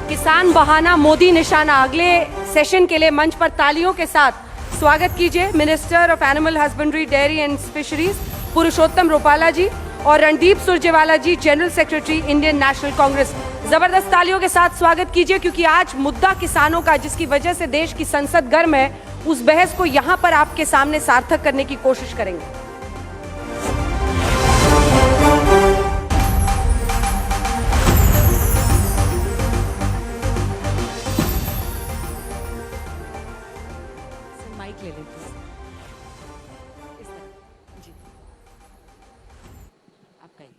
किसान बहाना मोदी निशाना। अगले सेशन के लिए मंच पर तालियों के साथ स्वागत कीजिए minister of animal husbandry, dairy and fisheries Purushottam Rupala ji और Randeep Surjewala ji, general secretary Indian National Congress. जबरदस्त तालियों के साथ स्वागत कीजिए, क्योंकि आज मुद्दा किसानों का, जिसकी वजह से देश की संसद गर्म है, उस बहस को यहां पर आपके सामने सार्थक करने की कोशिश करेंगे। माइक ले लेते हैं। इस तरह जी, आपका ही।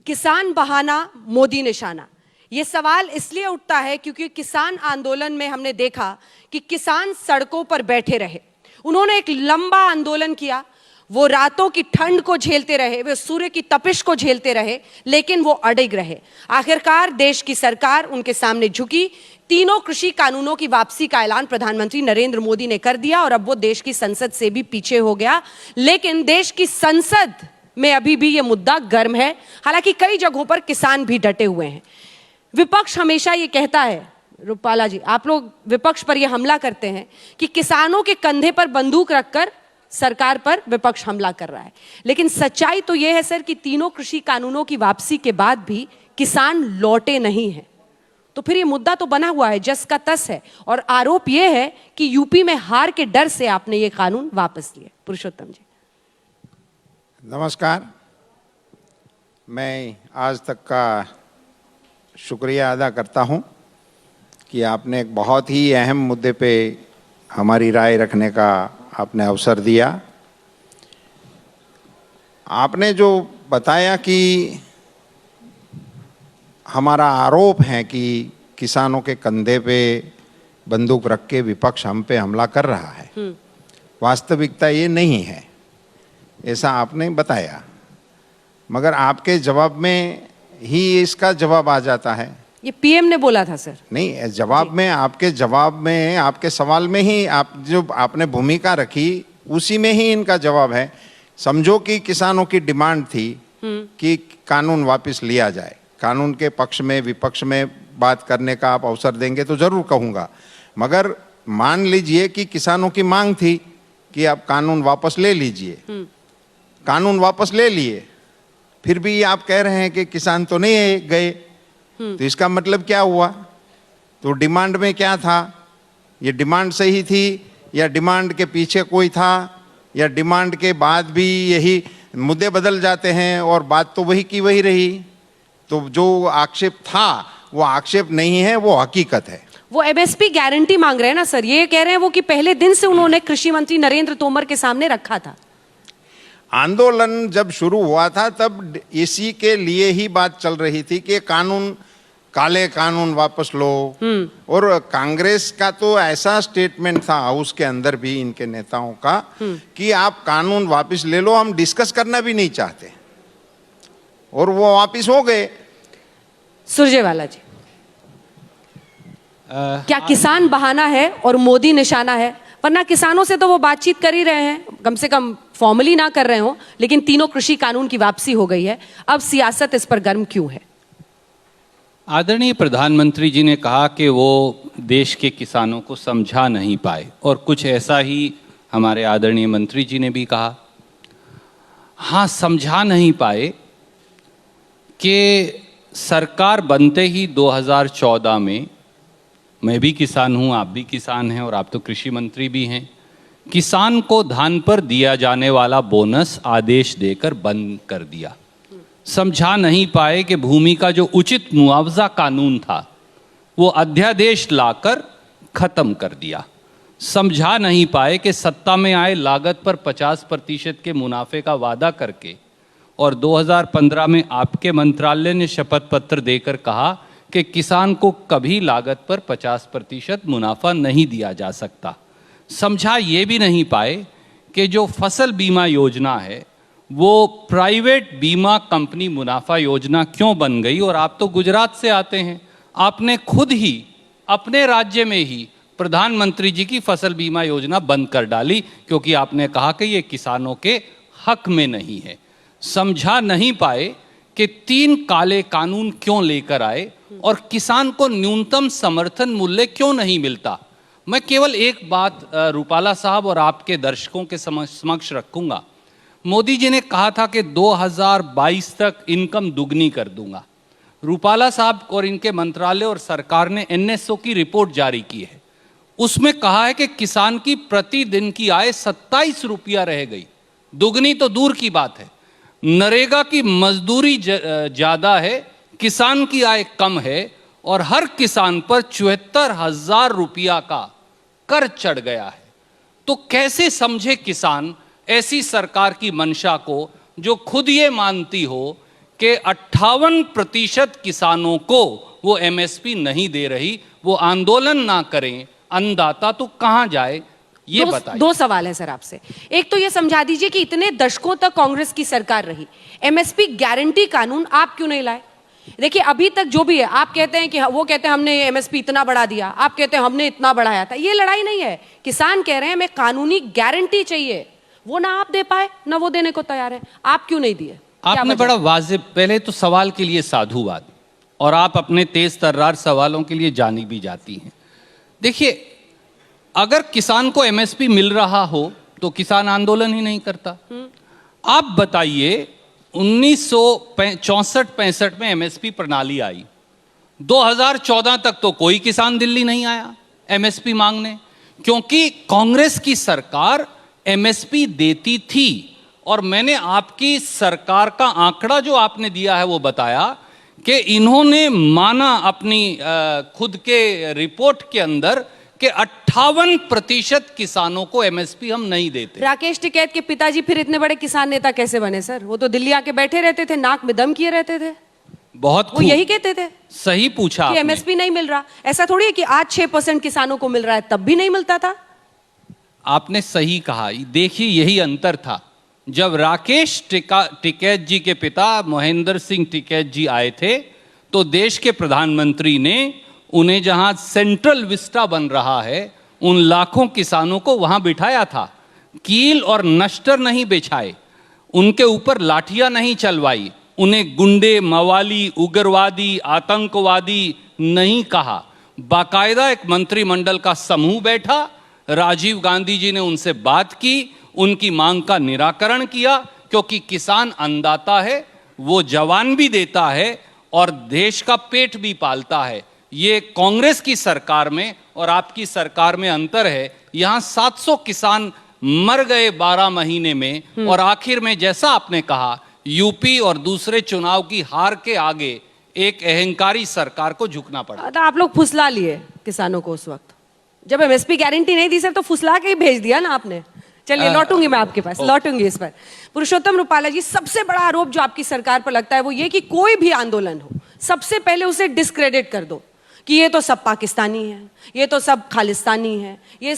किसान बहाना मोदी निशाना, ये सवाल इसलिए उठता है क्योंकि किसान आंदोलन में हमने देखा कि किसान सड़कों पर बैठे रहे। उन्होंने एक लंबा आंदोलन किया, वो रातों की ठंड को झेलते रहे, वे सूर्य की तपिश को झेलते रहे, लेकिन वो अडिग रहे। आखिरकार देश की सरकार उनके सामने झुकी। तीनों कृषि कानूनों की वापसी का ऐलान प्रधानमंत्री नरेंद्र मोदी ने कर दिया और अब वो देश की संसद से भी पीछे हो गया। लेकिन देश की संसद में अभी भी ये मुद्दा गर्म है। हालांकि कई जगहों पर किसान भी डटे हुए हैं। विपक्ष हमेशा ये कहता है, रुपाला जी, आप लोग विपक्ष पर ये हमला करते हैं कि किसानों के कंधे पर बंदूक रखकर सरकार पर विपक्ष हमला कर रहा है। लेकिन सच्चाई तो यह है सर कि तीनों कृषि कानूनों की वापसी के बाद भी किसान लौटे नहीं हैं। तो फिर ये मुद्दा तो बना हुआ है, जस का तस है, और आरोप यह है कि यूपी में हार के डर से आपने ये कानून वापस लिए। पुरुषोत्तम जी नमस्कार। मैं आज तक का शुक्रिया अदा करता हूं कि आपने एक बहुत ही अहम मुद्दे पे हमारी राय रखने का आपने अवसर दिया। आपने जो बताया कि हमारा आरोप है कि किसानों के कंधे पे बंदूक रख के विपक्ष हम पे हमला कर रहा है, वास्तविकता ये नहीं है, ऐसा आपने बताया। मगर आपके जवाब में ही इसका जवाब आ जाता है। ये पीएम ने बोला था सर। नहीं, जवाब में, आपके जवाब में, आपके सवाल में ही आप जो आपने भूमिका रखी उसी में ही इनका जवाब है। समझो कि किसानों की डिमांड थी कि कानून वापस लिया जाए। कानून के पक्ष में विपक्ष में बात करने का आप अवसर देंगे तो जरूर कहूँगा, मगर मान लीजिए कि किसानों की मांग थी कि आप कानून वापस ले लीजिए। कानून वापस ले लिए, फिर भी आप कह रहे हैं कि किसान तो नहीं गए, तो इसका मतलब क्या हुआ? तो डिमांड में क्या था? ये डिमांड सही थी या डिमांड के पीछे कोई था, या डिमांड के बाद भी यही मुद्दे बदल जाते हैं और बात तो वही की वही रही? तो जो आक्षेप था वो आक्षेप नहीं है, वो हकीकत है। वो एमएसपी गारंटी मांग रहे हैं ना सर, ये कह रहे हैं वो कि पहले दिन से उन्होंने कृषि मंत्री नरेंद्र तोमर के सामने रखा था। आंदोलन जब शुरू हुआ था तब इसी के लिए ही बात चल रही थी कि कानून, काले कानून वापस लो। और कांग्रेस का तो ऐसा स्टेटमेंट था हाउस के अंदर भी, इनके नेताओं का, कि आप कानून वापस ले लो, हम डिस्कस करना भी नहीं चाहते। और वो वापस हो गए। सुरजेवाला जी, क्या किसान बहाना है और मोदी निशाना है? वरना किसानों से तो वो बातचीत कर ही रहे हैं, कम से कम फॉर्मली ना कर रहे हो, लेकिन तीनों कृषि कानून की वापसी हो गई है। अब सियासत इस पर गर्म क्यों है? आदरणीय प्रधानमंत्री जी ने कहा कि वो देश के किसानों को समझा नहीं पाए, और कुछ ऐसा ही हमारे आदरणीय मंत्री जी ने भी कहा। हाँ, समझा नहीं पाए कि सरकार बनते ही 2014 में, मैं भी किसान हूँ, आप भी किसान हैं और आप तो कृषि मंत्री भी हैं, किसान को धान पर दिया जाने वाला बोनस आदेश देकर बंद कर दिया। समझा नहीं पाए कि भूमि का जो उचित मुआवजा कानून था वो अध्यादेश लाकर खत्म कर दिया। समझा नहीं पाए कि सत्ता में आए लागत पर 50% के मुनाफे का वादा करके, और 2015 में आपके मंत्रालय ने शपथ पत्र देकर कहा कि किसान को कभी लागत पर 50% मुनाफा नहीं दिया जा सकता। समझा ये भी नहीं पाए कि जो फसल बीमा योजना है वो प्राइवेट बीमा कंपनी मुनाफा योजना क्यों बन गई। और आप तो गुजरात से आते हैं, आपने खुद ही अपने राज्य में ही प्रधानमंत्री जी की फसल बीमा योजना बंद कर डाली, क्योंकि आपने कहा कि ये किसानों के हक में नहीं है। समझा नहीं पाए कि 3 काले कानून क्यों लेकर आए और किसान को न्यूनतम समर्थन मूल्य क्यों नहीं मिलता। मैं केवल एक बात रूपाला साहब और आपके दर्शकों के समक्ष रखूंगा। मोदी जी ने कहा था कि 2022 तक इनकम दुगनी कर दूंगा। रूपाला साहब और इनके मंत्रालय और सरकार ने एनएसओ की रिपोर्ट जारी की है, उसमें कहा है कि किसान की प्रतिदिन की आय 27 रुपया रह गई। दुगनी तो दूर की बात है, नरेगा की मजदूरी ज्यादा है, किसान की आय कम है और हर किसान पर 74,000 रुपया का कर चढ़ गया है। तो कैसे समझे किसान ऐसी सरकार की मंशा को जो खुद ये मानती हो कि 58% किसानों को वो एमएसपी नहीं दे रही, वो आंदोलन ना करें, अन्नदाता तो कहां जाए, ये बताइए। 2 सवाल है सर आपसे। एक तो ये समझा दीजिए कि इतने दशकों तक कांग्रेस की सरकार रही, एमएसपी गारंटी कानून आप क्यों नहीं लाए? देखिए अभी तक जो भी है, आप कहते हैं कि वो कहते हैं हमने एमएसपी इतना बढ़ा दिया, आप कहते हैं हमने इतना बढ़ाया था। ये लड़ाई नहीं है, किसान कह रहे हैं हमें कानूनी गारंटी चाहिए, वो ना आप दे पाए ना वो देने को तैयार है। आप क्यों नहीं दिए? आपने बड़ा वाजिब, पहले तो सवाल के लिए साधुवाद, और आप अपने तेज तर्रार सवालों के लिए जानी भी जाती हैं। देखिए, अगर किसान को एमएसपी मिल रहा हो तो किसान आंदोलन ही नहीं करता। आप बताइए, 1964-65 में एमएसपी प्रणाली आई, 2014 तक तो कोई किसान दिल्ली नहीं आया एमएसपी मांगने, क्योंकि कांग्रेस की सरकार एमएसपी देती थी। और मैंने आपकी सरकार का आंकड़ा जो आपने दिया है वो बताया कि इन्होंने माना अपनी खुद के रिपोर्ट के अंदर कि 58% किसानों को एमएसपी हम नहीं देते। राकेश टिकैत के पिताजी फिर इतने बड़े किसान नेता कैसे बने सर? वो तो दिल्ली आके बैठे रहते थे, नाक में दम किए रहते थे, बहुत वो यही कहते थे। सही पूछा कि एमएसपी नहीं मिल रहा। ऐसा थोड़ी है कि आज 6% किसानों को मिल रहा है, तब भी नहीं मिलता था। आपने सही कहा। देखिए, यही अंतर था। जब राकेश टिकैत जी के पिता महेंद्र सिंह टिकैत जी आए थे तो देश के प्रधानमंत्री ने उन्हें जहां सेंट्रल विस्टा बन रहा है, उन लाखों किसानों को वहां बिठाया था। कील और नश्तर नहीं बिछाए, उनके ऊपर लाठियां नहीं चलवाई, उन्हें गुंडे, मवाली, उग्रवादी, आतंकवादी नहीं कहा। बाकायदा एक मंत्रिमंडल का समूह बैठा, राजीव गांधी जी ने उनसे बात की, उनकी मांग का निराकरण किया, क्योंकि किसान अन्नदाता है, वो जवान भी देता है और देश का पेट भी पालता है। ये कांग्रेस की सरकार में और आपकी सरकार में अंतर है। यहां 700 किसान मर गए 12 महीने में, और आखिर में जैसा आपने कहा, यूपी और दूसरे चुनाव की हार के आगे एक अहंकारी सरकार को झुकना पड़ा। तो आप लोग फुसला लिए किसानों को उस वक्त, जब एमएसपी गारंटी नहीं दी सर, तो फुसला के ही भेज दिया ना आपने। चलिए लौटूंगी मैं आपके पास, लौटूंगी इस पर। पुरुषोत्तम रूपाला जी, सबसे बड़ा आरोप जो आपकी सरकार पर लगता है वो ये कि कोई भी आंदोलन हो, सबसे पहले उसे डिस्क्रेडिट कर दो कि ये तो सब पाकिस्तानी है, ये तो सब खालिस्तानी है, ये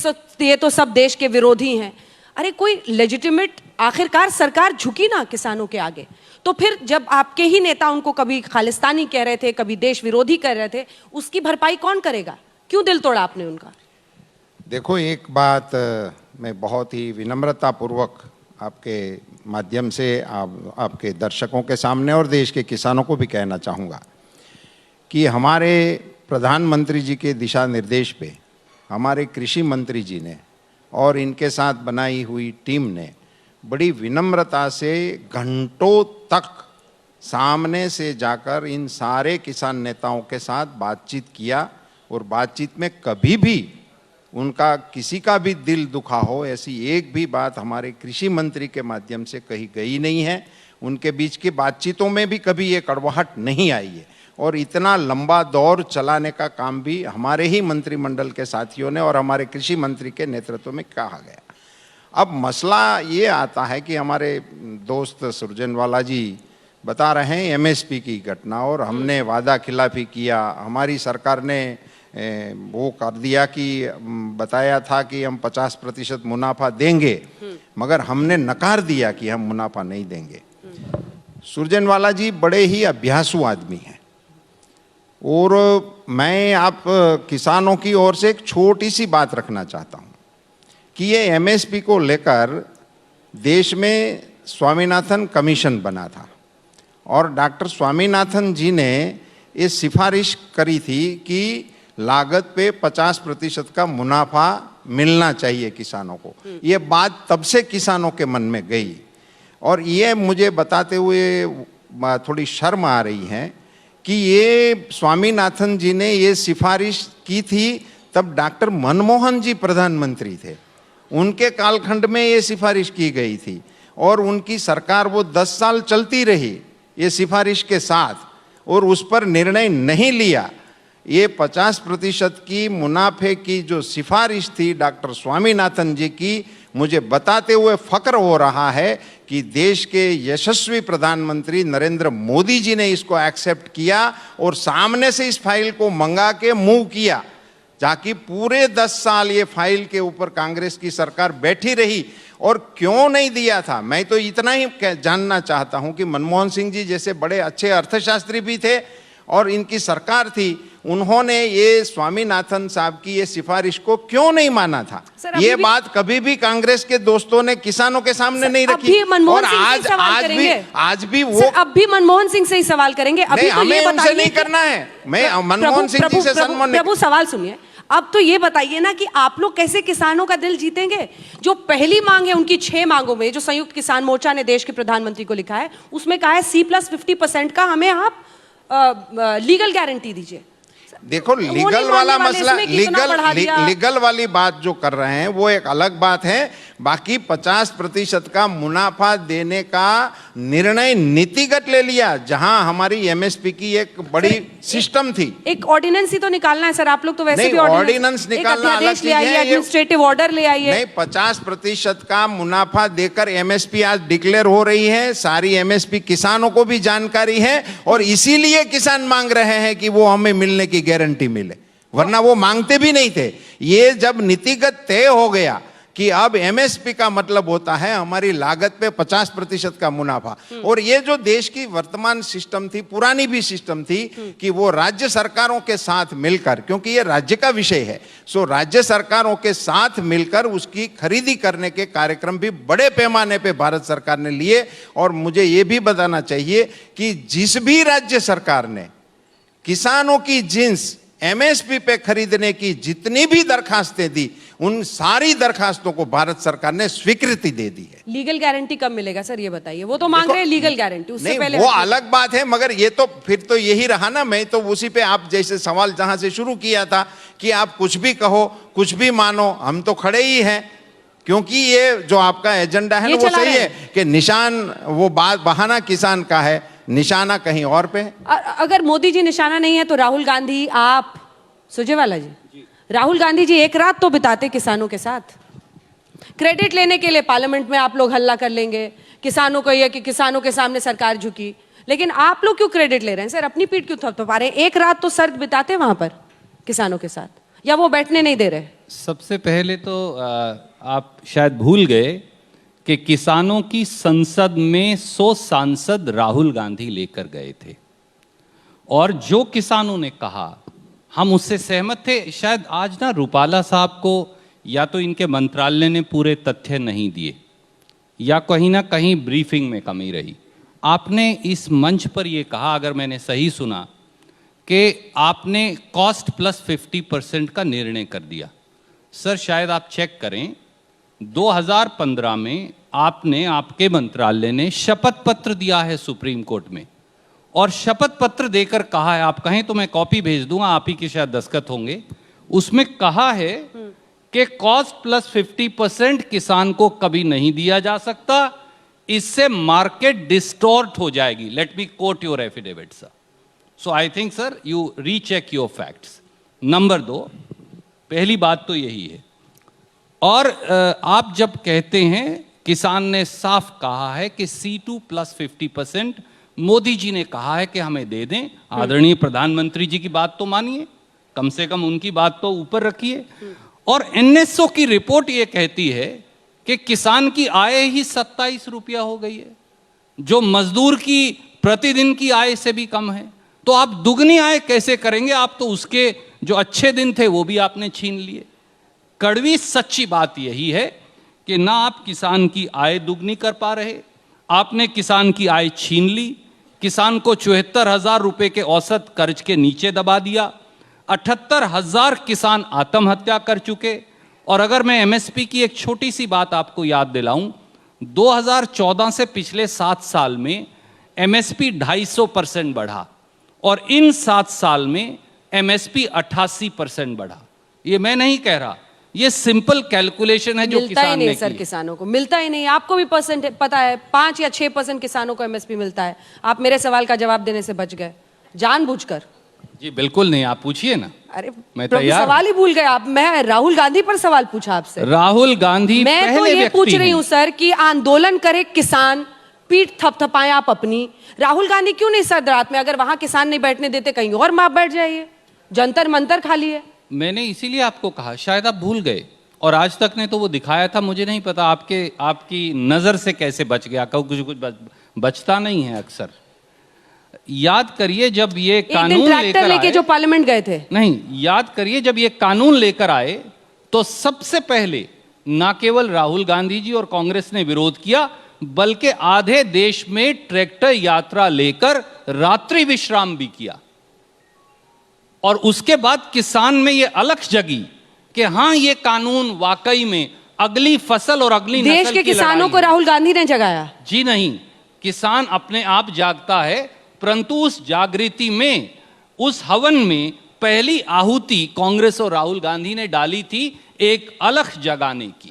तो सब देश के विरोधी हैं। अरे कोई लेजिटिमेट आखिरकार सरकार झुकी ना किसानों के आगे। तो फिर जब आपके ही नेता उनको कभी खालिस्तानी कह रहे थे, कभी देश विरोधी कह रहे थे, उसकी भरपाई कौन करेगा? क्यों दिल तोड़ा आपने उनका? देखो, एक बात मैं बहुत ही विनम्रतापूर्वक आपके माध्यम से आपके दर्शकों के सामने और देश के किसानों को भी कहना चाहूँगा कि हमारे प्रधानमंत्री जी के दिशा निर्देश पे हमारे कृषि मंत्री जी ने और इनके साथ बनाई हुई टीम ने बड़ी विनम्रता से घंटों तक सामने से जाकर इन सारे किसान नेताओं के साथ बातचीत किया, और बातचीत में कभी भी उनका किसी का भी दिल दुखा हो ऐसी एक भी बात हमारे कृषि मंत्री के माध्यम से कही गई नहीं है। उनके बीच की बातचीतों में भी कभी ये कड़वाहट नहीं आई है, और इतना लंबा दौर चलाने का काम भी हमारे ही मंत्रिमंडल के साथियों ने और हमारे कृषि मंत्री के नेतृत्व में कहा गया। अब मसला ये आता है कि हमारे दोस्त सुरजनवाला जी बता रहे हैं एमएसपी की घटना, और हमने वादा खिलाफी किया, हमारी सरकार ने वो कर दिया कि बताया था कि हम 50% मुनाफा देंगे, मगर हमने नकार दिया कि हम मुनाफा नहीं देंगे। सुरजनवाला जी बड़े ही अभ्यासु आदमी हैं, और मैं आप किसानों की ओर से एक छोटी सी बात रखना चाहता हूँ कि ये एमएसपी को लेकर देश में स्वामीनाथन कमीशन बना था, और डॉक्टर स्वामीनाथन जी ने ये सिफारिश करी थी कि लागत पे 50% का मुनाफा मिलना चाहिए किसानों को। ये बात तब से किसानों के मन में गई और ये मुझे बताते हुए थोड़ी शर्म आ रही है कि ये स्वामीनाथन जी ने ये सिफारिश की थी तब डॉक्टर मनमोहन जी प्रधानमंत्री थे, उनके कालखंड में ये सिफारिश की गई थी और उनकी सरकार वो 10 साल चलती रही ये सिफारिश के साथ और उस पर निर्णय नहीं लिया। ये 50% की मुनाफे की जो सिफारिश थी डॉक्टर स्वामीनाथन जी की, मुझे बताते हुए फक्र हो रहा है कि देश के यशस्वी प्रधानमंत्री नरेंद्र मोदी जी ने इसको एक्सेप्ट किया और सामने से इस फाइल को मंगा के मूव किया, ताकि पूरे 10 साल ये फाइल के ऊपर कांग्रेस की सरकार बैठी रही। और क्यों नहीं दिया था, मैं तो इतना ही जानना चाहता हूं कि मनमोहन सिंह जी जैसे बड़े अच्छे अर्थशास्त्री भी थे और इनकी सरकार थी, उन्होंने ये स्वामीनाथन साहब की ये सिफारिश को क्यों नहीं माना था। ये बात कभी भी कांग्रेस के दोस्तों ने किसानों के सामने नहीं रखी और आज भी वो अब भी मनमोहन सिंह से ही सवाल करेंगे। अभी तो हमें उनसे नहीं करना है, मैं मनमोहन सिंह जी से सम्मान। प्रभु सवाल सुनिए, अब तो ये बताइए ना कि आप लोग कैसे किसानों का दिल जीतेंगे। जो पहली मांग है उनकी 6 मांगों में, जो संयुक्त किसान मोर्चा ने देश के प्रधानमंत्री को लिखा है, उसमें कहा है C+50% का हमें आप लीगल गारंटी दीजिए। देखो लीगल वाला मसला, लीगल वाली बात जो कर रहे हैं वो एक अलग बात है। बाकी 50% का मुनाफा देने का निर्णय नीतिगत ले लिया, जहां हमारी एमएसपी की एक बड़ी सिस्टम थी। एक ऑर्डिनेंस ही तो निकालना है सर, आप लोग तो वैसे भी ऑर्डिनेंस निकालना अलग चीज है, एडमिनिस्ट्रेटिव ऑर्डर ले आइए। नहीं, 50% का मुनाफा देकर एमएसपी आज डिक्लेयर हो रही है, सारी एमएसपी किसानों को भी जानकारी है और इसीलिए किसान मांग रहे हैं कि वो हमें मिलने की गारंटी मिले, वरना वो मांगते भी नहीं थे। ये जब नीतिगत तय हो गया कि अब एमएसपी का मतलब होता है हमारी लागत पे 50% का मुनाफा, और ये जो देश की वर्तमान सिस्टम थी, पुरानी भी सिस्टम थी कि वो राज्य सरकारों के साथ मिलकर, क्योंकि ये राज्य का विषय है, सो राज्य सरकारों के साथ मिलकर उसकी खरीदी करने के कार्यक्रम भी बड़े पैमाने पे भारत सरकार ने लिए। और मुझे ये भी बताना चाहिए कि जिस भी राज्य सरकार ने किसानों की जिन्स एमएसपी पे खरीदने की जितनी भी दरखास्तें दी, उन सारी दरखास्तों को भारत सरकार ने स्वीकृति दे दी है। लीगल गारंटी कब मिलेगा सर, ये बताइए। वो तो मांग रहे हैं लीगल गारंटी, उससे पहले वो अलग बात है, मगर ये तो फिर तो यही रहा ना। मैं तो उसी पे आप जैसे सवाल जहां से शुरू किया था कि आप कुछ भी कहो, कुछ भी मानो, हम तो खड़े ही हैं, क्योंकि ये जो आपका एजेंडा है ना वो सही है कि निशान, वो बात बहाना किसान का है, निशाना कहीं और पे है। अगर मोदी जी निशाना नहीं है तो राहुल गांधी, आप, सुरजेवाला जी, राहुल गांधी जी एक रात तो बिताते किसानों के साथ। क्रेडिट लेने के लिए पार्लियामेंट में आप लोग हल्ला कर लेंगे, किसानों को यह कि किसानों के सामने सरकार झुकी, लेकिन आप लोग क्यों क्रेडिट ले रहे हैं सर? अपनी पीठ क्यों थपथपा रहे हैं? एक रात तो सर बिताते वहां पर किसानों के साथ, या वो बैठने नहीं दे रहे? सबसे पहले तो आप शायद भूल गए कि किसानों की संसद में 100 सांसद राहुल गांधी लेकर गए थे और जो किसानों ने कहा हम उससे सहमत थे। शायद आज ना रूपाला साहब को या तो इनके मंत्रालय ने पूरे तथ्य नहीं दिए या कहीं ना कहीं ब्रीफिंग में कमी रही। आपने इस मंच पर यह कहा, अगर मैंने सही सुना, कि आपने कॉस्ट प्लस 50% का निर्णय कर दिया। सर शायद आप चेक करें, 2015 में आपने, आपके मंत्रालय ने शपथ पत्र दिया है सुप्रीम कोर्ट में और शपथ पत्र देकर कहा है, आप कहें तो मैं कॉपी भेज दूंगा, आप ही के शायद दस्तखत होंगे, उसमें कहा है कि कॉस्ट प्लस 50% किसान को कभी नहीं दिया जा सकता, इससे मार्केट डिस्टॉर्ट हो जाएगी। Let me quote your affidavit sir. So I think sir you recheck your facts. Number 2, पहली बात तो यही है। और आप जब कहते हैं, किसान ने साफ कहा है कि C2 प्लस 50% मोदी जी ने कहा है कि हमें दे दें। आदरणीय प्रधानमंत्री जी की बात तो मानिए, कम से कम उनकी बात तो ऊपर रखिए। और NSO की रिपोर्ट ये कहती है कि किसान की आय ही 27 रुपया हो गई है, जो मजदूर की प्रतिदिन की आय से भी कम है। तो आप दुगनी आय कैसे करेंगे? आप तो उसके जो अच्छे दिन थे वो भी आपने छीन लिए। कड़वी सच्ची बात यही है कि ना आप किसान की आय दुगनी कर पा रहे, आपने किसान की आय छीन ली, किसान को 74,000 रुपए के औसत कर्ज के नीचे दबा दिया। 78,000 किसान आत्महत्या कर चुके। और अगर मैं एमएसपी की एक छोटी सी बात आपको याद दिलाऊं, 2014 से पिछले 7 साल में एमएसपी 250% बढ़ा और इन 7 साल में एमएसपी 88% बढ़ा। ये मैं नहीं कह रहा, ये सिंपल कैलकुलेशन है जो मिलता ही किसान नहीं ने सर, की। किसानों को मिलता ही नहीं। आपको भी परसेंट पता है, 5 या 6% किसानों को एमएसपी मिलता है। आप मेरे सवाल का जवाब देने से बच गए जानबूझकर। जी बिल्कुल नहीं, आप पूछिए ना। अरे मैं प्रभु, तैयार सवाल ही भूल गए आप। मैं राहुल गांधी पर सवाल पूछा आपसे। राहुल गांधी मैं तो पहले ये व्यक्ति पूछ रही हैं। हूँ सर कि आंदोलन करे किसान, पीठ थपथपाएं आप अपनी। राहुल गांधी क्यों नहीं सर रात में, अगर वहां किसान नहीं बैठने देते कहीं और माप बैठ जाइए, जंतर मंतर खाली है। मैंने इसीलिए आपको कहा, शायद आप भूल गए, और आज तक ने तो वो दिखाया था, मुझे नहीं पता आपकी नजर से कैसे बच गया। कुछ बचता नहीं है अक्सर। याद करिए जब ये एक दिन कानून ट्रैक्टर लेके आए, जो पार्लियामेंट गए थे। नहीं, याद करिए जब ये कानून लेकर आए तो सबसे पहले ना केवल राहुल गांधी जी और कांग्रेस ने विरोध किया, बल्कि आधे देश में ट्रैक्टर यात्रा लेकर रात्रि विश्राम भी किया। और उसके बाद किसान में ये अलख जगी कि हाँ, ये कानून वाकई में अगली फसल और अगली देश नस्ल के की किसानों लड़ाई को है। राहुल गांधी ने जगाया। जी नहीं, किसान अपने आप जागता है, परंतु उस जागृति में, उस हवन में पहली आहुति कांग्रेस और राहुल गांधी ने डाली थी, एक अलख जगाने की।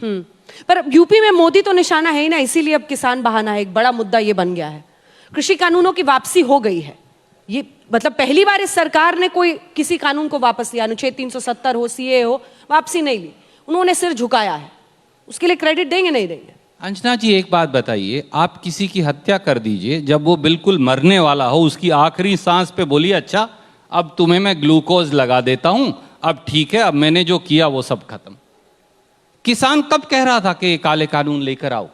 पर यूपी में मोदी तो निशाना है ही ना, इसीलिए अब किसान बहाना है। एक बड़ा मुद्दा ये बन गया है। कृषि कानूनों की वापसी हो गई है। ये मतलब पहली बार इस सरकार ने कोई किसी कानून को वापस लिया, अनुच्छेद 370 हो, सीए हो, वापसी नहीं ली। उन्होंने सिर झुकाया है। उसके लिए क्रेडिट देंगे नहीं देंगे? अंजना जी एक बात बताइए, आप किसी की हत्या कर दीजिए, जब वो बिल्कुल मरने वाला हो, उसकी आखिरी सांस पे बोलिए अच्छा अब तुम्हें मैं ग्लूकोज लगा देता हूं, अब ठीक है, अब मैंने जो किया वो सब खत्म। किसान कब कह रहा था कि ये काले कानून लेकर आओ?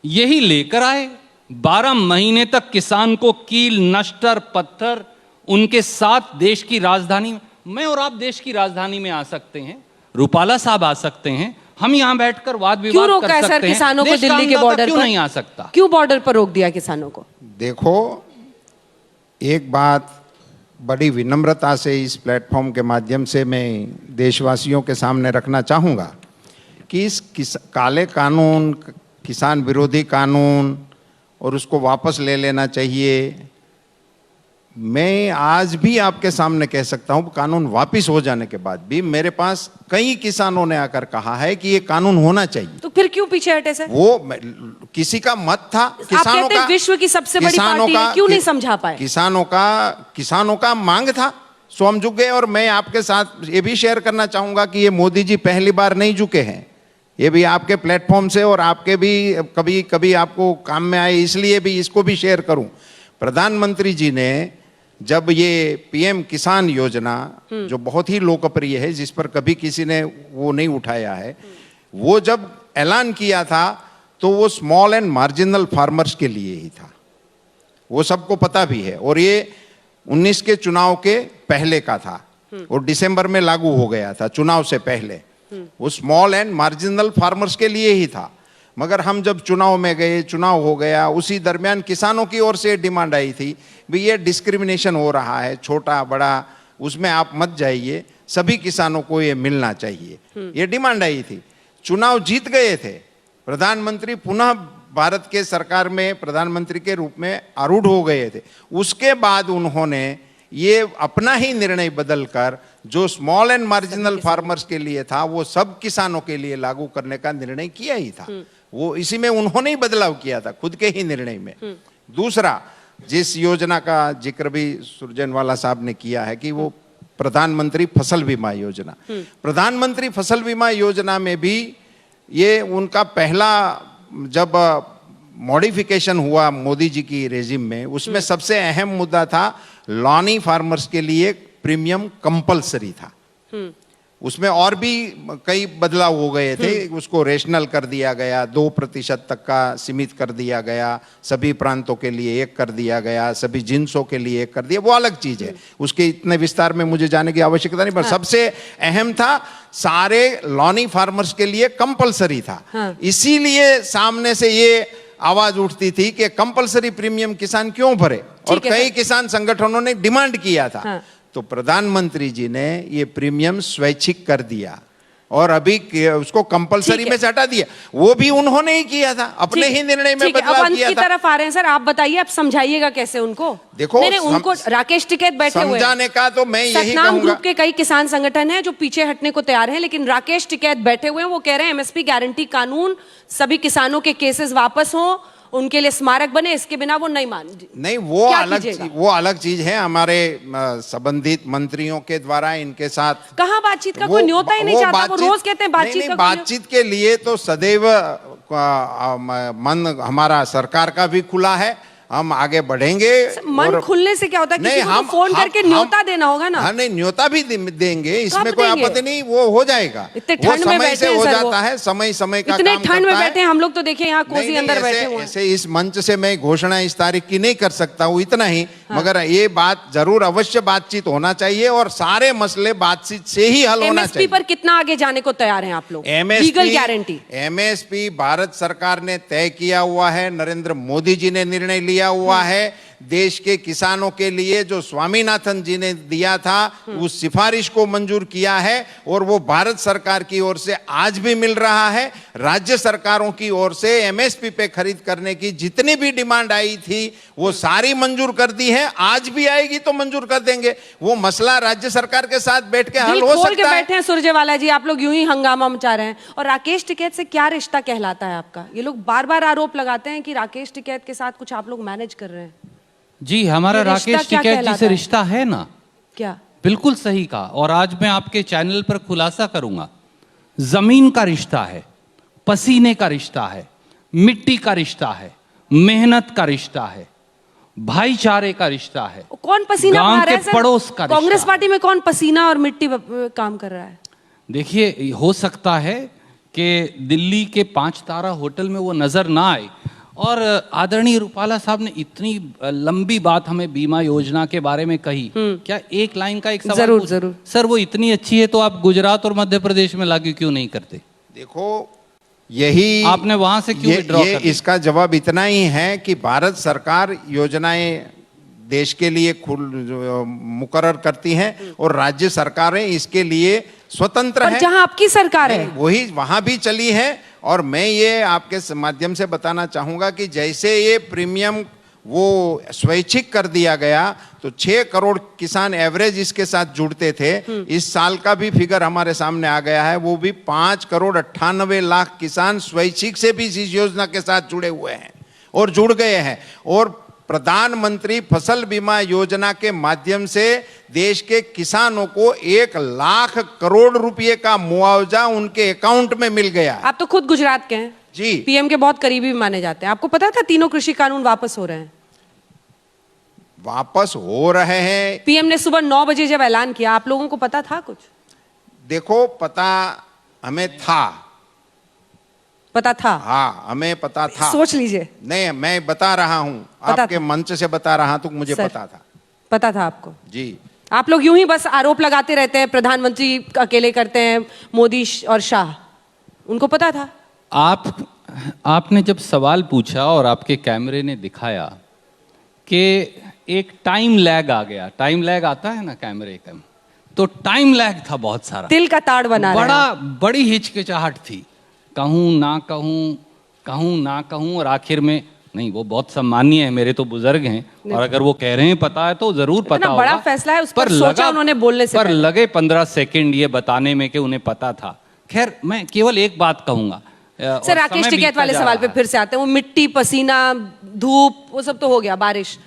यही लेकर आए। 12 महीने तक किसान को कील, नश्तर, पत्थर उनके साथ देश की राजधानी में, मैं और आप देश की राजधानी में आ सकते हैं, रूपाला साहब आ सकते हैं, हम यहां बैठकर वाद क्यों विवाद रोका कर है सकते सर हैं। किसानों को देश का दिल्ली के अन्नदाता बॉर्डर क्यों पर? नहीं आ सकता? क्यों बॉर्डर पर रोक दिया किसानों को? देखो, एक बात बड़ी विनम्रता से इस प्लेटफॉर्म के माध्यम से मैं देशवासियों के सामने रखना चाहूँगा कि इस काले कानून, किसान विरोधी कानून और उसको वापस ले लेना चाहिए, मैं आज भी आपके सामने कह सकता हूँ, कानून वापस हो जाने के बाद भी मेरे पास कई किसानों ने आकर कहा है कि ये कानून होना चाहिए। तो फिर क्यों पीछे हटे सर? वो किसी का मत था, आप कहते हैं विश्व की सबसे बड़ी पार्टी है, क्यों नहीं समझा पाए? किसानों का मांग था, सो हम झुक गए। और मैं आपके साथ ये भी शेयर करना चाहूंगा कि ये मोदी जी पहली बार नहीं झुके हैं, ये भी आपके प्लेटफॉर्म से और आपके भी कभी कभी आपको काम में आए, इसलिए भी इसको भी शेयर करूं। प्रधानमंत्री जी ने जब ये पीएम किसान योजना, जो बहुत ही लोकप्रिय है, जिस पर कभी किसी ने वो नहीं उठाया है, वो जब ऐलान किया था तो वो स्मॉल एंड मार्जिनल फार्मर्स के लिए ही था, वो सबको पता भी है। और ये 19 के चुनाव के पहले का था और दिसंबर में लागू हो गया था, चुनाव से पहले। वो स्मॉल एंड मार्जिनल फार्मर्स के लिए ही था। मगर हम जब चुनाव में गए, चुनाव हो गया, उसी दरमियान किसानों की ओर से डिमांड आई थी, भी ये डिस्क्रिमिनेशन हो रहा है, छोटा बड़ा उसमें आप मत जाइए, सभी किसानों को ये मिलना चाहिए, ये डिमांड आई थी। चुनाव जीत गए थे, प्रधानमंत्री पुनः भारत के सरकार में प्रधानमंत्री के रूप में आरूढ़ हो गए थे। उसके बाद उन्होंने ये अपना ही निर्णय बदलकर जो स्मॉल एंड मार्जिनल फार्मर्स के लिए था वो सब किसानों के लिए लागू करने का निर्णय किया ही था। वो इसी में उन्होंने ही बदलाव किया था, खुद के ही निर्णय में। दूसरा, जिस योजना का जिक्र भी सुरजेवाला साहब ने किया है कि वो प्रधानमंत्री फसल बीमा योजना, प्रधानमंत्री फसल बीमा योजना में भी ये उनका पहला जब मॉडिफिकेशन हुआ मोदी जी की रेजिम में, उसमें सबसे अहम मुद्दा था लॉनी फार्मर्स के लिए प्रीमियम कंपलसरी था। उसमें और भी कई बदलाव हो गए थे, उसको रेशनल कर दिया गया, 2% तक का सीमित कर दिया गया, सभी प्रांतों के लिए 1 कर दिया गया, सभी जिन्सों के लिए 1 कर दिया, वो अलग चीज है, उसके इतने विस्तार में मुझे जाने की आवश्यकता नहीं। पर सबसे अहम था सारे लॉनी फार्मर्स के लिए कंपलसरी था। इसीलिए सामने से ये आवाज उठती थी कि कंपलसरी प्रीमियम किसान क्यों भरे, और ठीक है कई सर। किसान संगठनों ने डिमांड किया था। हाँ। तो प्रधानमंत्री जी ने ये प्रीमियम स्वैच्छिक कर दिया और अभी उसको कंपलसरी ठीक है। में से हटा दिया। वो भी उन्होंने ही किया था, अपने ठीक- ही निर्णय में ठीक है, अब बदलाव अंत किया की था। तरफ आ रहे हैं सर, आप बताइए, आप समझाइएगा कैसे उनको। देखो, नहीं, उनको राकेश टिकैत बैठे हुए हैं। समझाने का तो मैं यही सतनाम कहूंगा। ग्रुप के कई किसान संगठन हैं जो पीछे हटने को तैयार हैं, लेकिन राकेश टिकैत बैठे हुए हैं। वो कह रहे हैं एमएसपी गारंटी कानून, सभी किसानों के केसेस वापस हों, उनके लिए स्मारक बने, इसके बिना वो नहीं मान। नहीं, वो क्या अलग कीजिएगा? वो अलग चीज है। हमारे संबंधित मंत्रियों के द्वारा इनके साथ कहाँ बातचीत का कोई न्योता ही नहीं चाहता। वो रोज कहते हैं बातचीत नहीं, का कोई बातचीत के लिए तो सदैव मन हमारा सरकार का भी खुला है, हम आगे बढ़ेंगे। मन और- खुलने से क्या होता है? नहीं, किसी को तो फोन करके न्योता देना होगा ना। हाँ, नहीं, न्योता भी देंगे, इसमें कब कोई देंगे? आपत्ति नहीं, वो हो जाएगा। इतने वो ठंड में समय बैठे से हैं हो सर, जाता वो। है, समय का इतने काम ठंड में करता है। बैठे हैं हम लोग, तो देखिए यहाँ कोसी नहीं, अंदर ऐसे- बैठे हुए हैं। ऐसे इस मंच से मैं घोषणा इस तारीख की नहीं कर सकता हूँ, इतना ही। मगर ये बात जरूर अवश्य बातचीत होना चाहिए और सारे मसले बातचीत से ही हल होना एमएसपी चाहिए। पर कितना आगे जाने को तैयार हैं आप लोग? Legal guarantee. एमएसपी भारत सरकार ने तय किया हुआ है, नरेंद्र मोदी जी ने निर्णय लिया हुआ है। देश के किसानों के लिए जो स्वामीनाथन जी ने दिया था, उस सिफारिश को मंजूर किया है और वो भारत सरकार की ओर से आज भी मिल रहा है। राज्य सरकारों की ओर से एमएसपी पे खरीद करने की जितनी भी डिमांड आई थी वो सारी मंजूर कर दी है, आज भी आएगी तो मंजूर कर देंगे। वो मसला राज्य सरकार के साथ बैठ के हल दिल हो खोल के सकता है। बैठे हैं सुरजेवाला जी, आप लोग यूं ही हंगामा मचा रहे हैं। और राकेश टिकैत से क्या रिश्ता कहलाता है आपका? ये लोग बार बार आरोप लगाते हैं कि राकेश टिकैत के साथ कुछ आप लोग मैनेज कर रहे हैं। जी, हमारा ये रिश्ता राकेश क्या टिकैत जी कहलाता से है? रिश्ता है ना। क्या? बिल्कुल सही कहा, और आज मैं आपके चैनल पर खुलासा करूंगा। जमीन का रिश्ता है, पसीने का रिश्ता है, मिट्टी का रिश्ता है, मेहनत का रिश्ता है, भाईचारे का रिश्ता है। कौन पसीना गांव बहा रहा के है सर? पड़ोस का रिश्ता कांग्रेस है। पार्टी में कौन पसीना और मिट्टी काम कर रहा है? देखिए, हो सकता है कि दिल्ली के 5 तारा होटल में वो नजर ना आए। और आदरणीय रूपाला साहब ने इतनी लंबी बात हमें बीमा योजना के बारे में कही, क्या एक लाइन का एक सवाल जरूर, पूछ- जरूर। सर, वो इतनी अच्छी है तो आप गुजरात और मध्य प्रदेश में लागू क्यों नहीं करते? देखो, यही आपने वहां से क्यों विड्रॉ ये कर दिया? इसका जवाब इतना ही है कि भारत सरकार योजनाएं देश के लिए मुकर्रर करती हैं और राज्य सरकारें इसके लिए स्वतंत्र पर हैं। जहां आपकी सरकार है, वही वहां भी चली है। और मैं ये आपके माध्यम से बताना चाहूंगा कि जैसे ये प्रीमियम वो स्वैच्छिक कर दिया गया तो 6 करोड़ किसान एवरेज इसके साथ जुड़ते थे। इस साल का भी फिगर हमारे सामने आ गया है, वो भी 5 करोड़ 98 लाख किसान स्वैच्छिक से भी इस योजना के साथ जुड़े हुए हैं और जुड़ गए हैं। और प्रधानमंत्री फसल बीमा योजना के माध्यम से देश के किसानों को 1 लाख करोड़ रुपए का मुआवजा उनके अकाउंट में मिल गया। आप तो खुद गुजरात के हैं जी, पीएम के बहुत करीबी माने जाते हैं। आपको पता था तीनों कृषि कानून वापस हो रहे हैं? वापस हो रहे हैं। पीएम ने सुबह 9 बजे जब ऐलान किया, आप लोगों को पता था कुछ? देखो, पता हमें था। पता था? हाँ, हमें पता था। सोच लीजिए। नहीं, मैं बता रहा हूं, पता आपके था। मंच से बता रहा तो मुझे सर, पता था। पता था आपको? जी, आप लोग यूं ही बस आरोप लगाते रहते हैं, प्रधानमंत्री अकेले करते हैं, मोदी और शाह। उनको पता था? आपने जब सवाल पूछा और आपके कैमरे ने दिखाया कि एक टाइम लैग आ गया, टाइम लैग आता है ना कैमरे का, तो टाइम लैग था बहुत सारा, तिल का ताड़ बना रहे हैं। बड़ी हिचकिचाहट थी, कहूँ ना कहूँ, कहूँ ना कहूँ, और आखिर में नहीं, वो बहुत सम्मानीय है, मेरे तो बुजुर्ग हैं और अगर वो कह रहे हैं पता है तो जरूर पता होगा। बड़ा फैसला है, उस पर सोचा उन्होंने बोलने से पर पहले। लगे 15 सेकंड ये बताने में कि उन्हें पता था। खैर, मैं केवल एक बात कहूंगा। सर, राकेश टिकैत वाले सवाल पे फिर से आते हैं। वो मिट्टी, पसीना, धूप, वो सब तो हो गया, बारिश।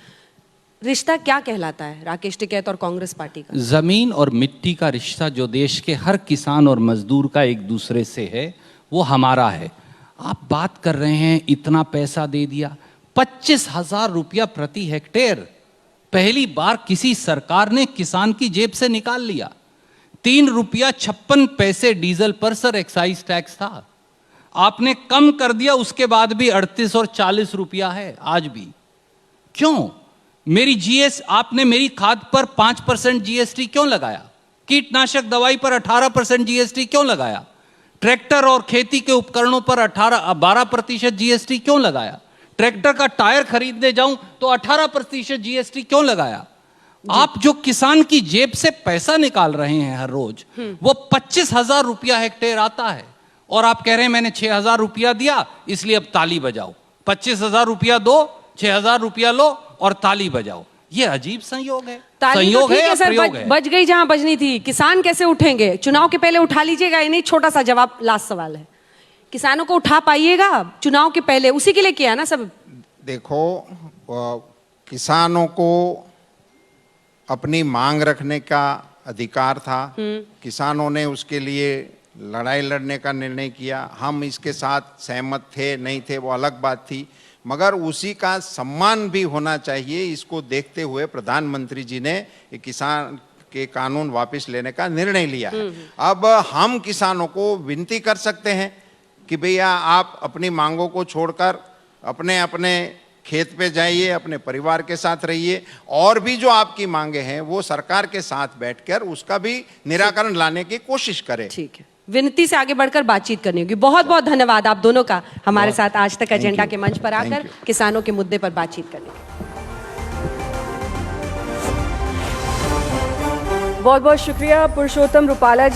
रिश्ता क्या कहलाता है राकेश टिकैत और कांग्रेस पार्टी का? जमीन और मिट्टी का रिश्ता जो देश के हर किसान और मजदूर का एक दूसरे से है, वो हमारा है। आप बात कर रहे हैं इतना पैसा दे दिया, 25,000 रुपया प्रति हेक्टेयर पहली बार किसी सरकार ने किसान की जेब से निकाल लिया। 3 रुपया 56 पैसे डीजल पर सर एक्साइज टैक्स था, आपने कम कर दिया, उसके बाद भी 38 और 40 रुपया है आज भी। क्यों? आपने मेरी खाद पर 5% जीएसटी क्यों लगाया? कीटनाशक दवाई पर 18% जीएसटी क्यों लगाया? ट्रैक्टर और खेती के उपकरणों पर 12% जीएसटी क्यों लगाया? ट्रैक्टर का टायर खरीदने जाऊं तो 18% जीएसटी क्यों लगाया? आप जो किसान की जेब से पैसा निकाल रहे हैं हर रोज, वो 25,000 रुपया हेक्टेयर आता है, और आप कह रहे हैं मैंने 6,000 रुपया दिया इसलिए अब ताली बजाओ। 25,000 रुपया दो, 6,000 रुपया लो और ताली बजाओ। ये अजीब संयोग है। ताली तो संयोग ठीक है है या सर, प्रयोग है? बज गई जहां बजनी थी। किसान कैसे उठेंगे? चुनाव के पहले उठा लीजिएगा। ये नहीं, छोटा सा जवाब, लास्ट सवाल है, किसानों को उठा पाइएगा चुनाव के पहले? उसी के लिए किया ना सब। देखो, किसानों को अपनी मांग रखने का अधिकार था। किसानों ने उसके लिए लड़ाई लड़ने का निर्णय किया। हम इसके साथ सहमत थे नहीं थे वो अलग बात थी, मगर उसी का सम्मान भी होना चाहिए। इसको देखते हुए प्रधानमंत्री जी ने किसान के कानून वापस लेने का निर्णय लिया है। अब हम किसानों को विनती कर सकते हैं कि भैया आप अपनी मांगों को छोड़कर अपने अपने खेत पे जाइए, अपने परिवार के साथ रहिए, और भी जो आपकी मांगे हैं वो सरकार के साथ बैठकर उसका भी निराकरण लाने की कोशिश करें। ठीक है, विनती से आगे बढ़कर बातचीत करनी होगी। बहुत बहुत धन्यवाद आप दोनों का हमारे साथ आज तक एजेंडा के मंच पर आकर किसानों के मुद्दे पर बातचीत करने के लिए। बहुत बहुत शुक्रिया पुरुषोत्तम रूपाला जी।